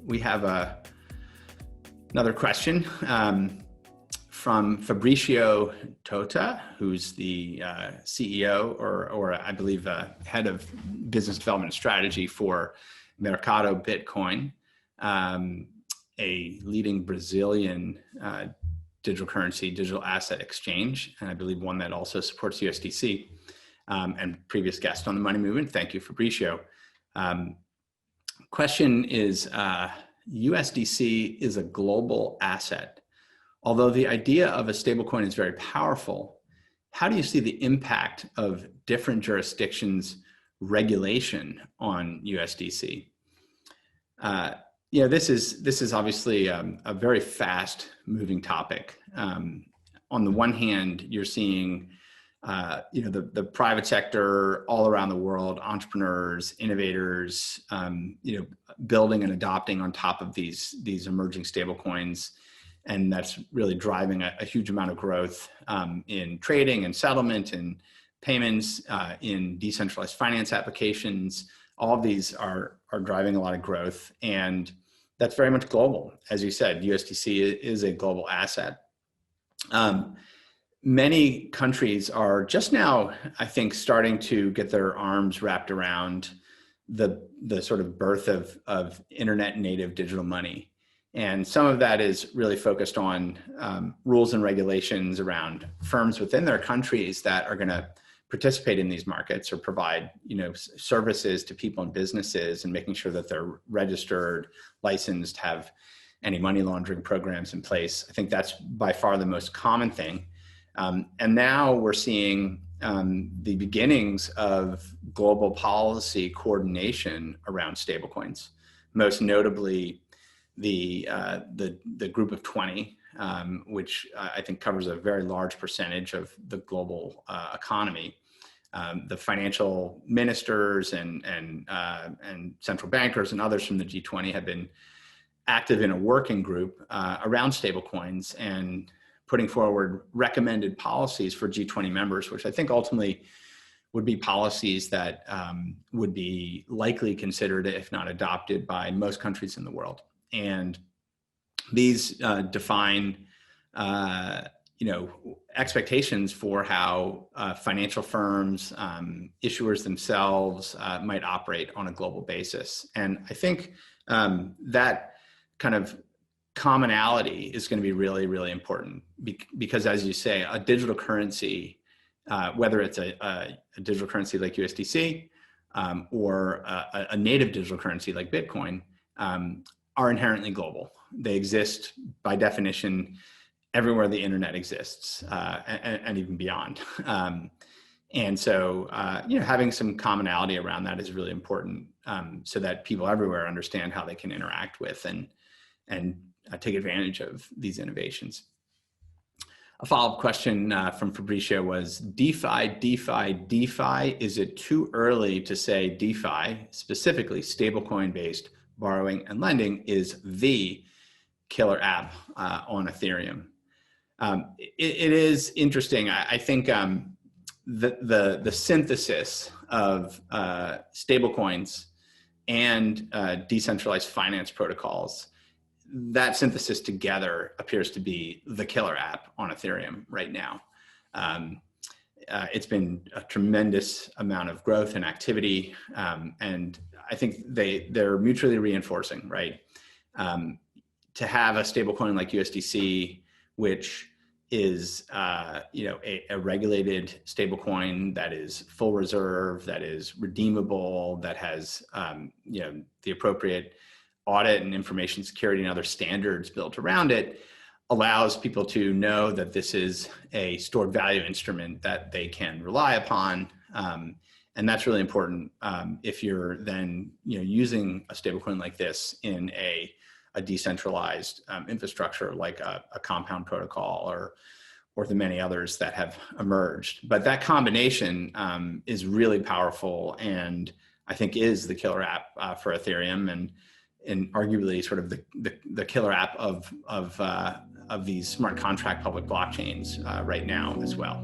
We have another question from Fabricio Tota, who's the CEO or I believe head of business development and strategy for Mercado Bitcoin, a leading Brazilian digital currency, digital asset exchange, and I believe one that also supports USDC, and previous guest on the Money Movement. Thank you, Fabricio. Question is, USDC is a global asset. Although the idea of a stablecoin is very powerful, how do you see the impact of different jurisdictions' regulation on USDC? This is obviously a very fast moving topic. On the one hand, you're seeing the private sector all around the world, entrepreneurs, innovators, building and adopting on top of these emerging stablecoins. And that's really driving a huge amount of growth in trading and settlement and payments, in decentralized finance applications. All of these are driving a lot of growth. And that's very much global. As you said, USDC is a global asset. Many countries are just now, I think, starting to get their arms wrapped around the sort of birth of internet native digital money. And some of that is really focused on rules and regulations around firms within their countries that are going to participate in these markets or provide, services to people and businesses, and making sure that they're registered, licensed, have anti-money laundering programs in place. I think that's by far the most common thing. And now we're seeing the beginnings of global policy coordination around stablecoins, most notably the Group of 20, which I think covers a very large percentage of the global economy. The financial ministers and central bankers and others from the G20 have been active in a working group around stablecoins and putting forward recommended policies for G20 members, which I think ultimately would be policies that would be likely considered, if not adopted, by most countries in the world. And these define, expectations for how financial firms, issuers themselves might operate on a global basis. And I think that kind of commonality is going to be really, really important because, as you say, a digital currency, whether it's a digital currency like USDC or a native digital currency like Bitcoin, are inherently global. They exist by definition everywhere the internet exists, and even beyond. And so, having some commonality around that is really important, so that people everywhere understand how they can interact with and take advantage of these innovations. A follow-up question from Fabricio was, DeFi, is it too early to say DeFi, specifically stablecoin-based borrowing and lending, is the killer app on Ethereum? It is interesting. I think the synthesis of stablecoins and decentralized finance protocols, that synthesis together appears to be the killer app on Ethereum right now. It's been a tremendous amount of growth and activity, and I think they're mutually reinforcing, right? To have a stablecoin like USDC, which is a regulated stablecoin that is full reserve, that is redeemable, that has the appropriate audit and information security and other standards built around it, allows people to know that this is a stored value instrument that they can rely upon. And that's really important if you're then using a stablecoin like this in a decentralized infrastructure like a compound protocol or the many others that have emerged. But that combination is really powerful, and I think is the killer app for Ethereum, and arguably sort of the killer app of these smart contract public blockchains right now as well.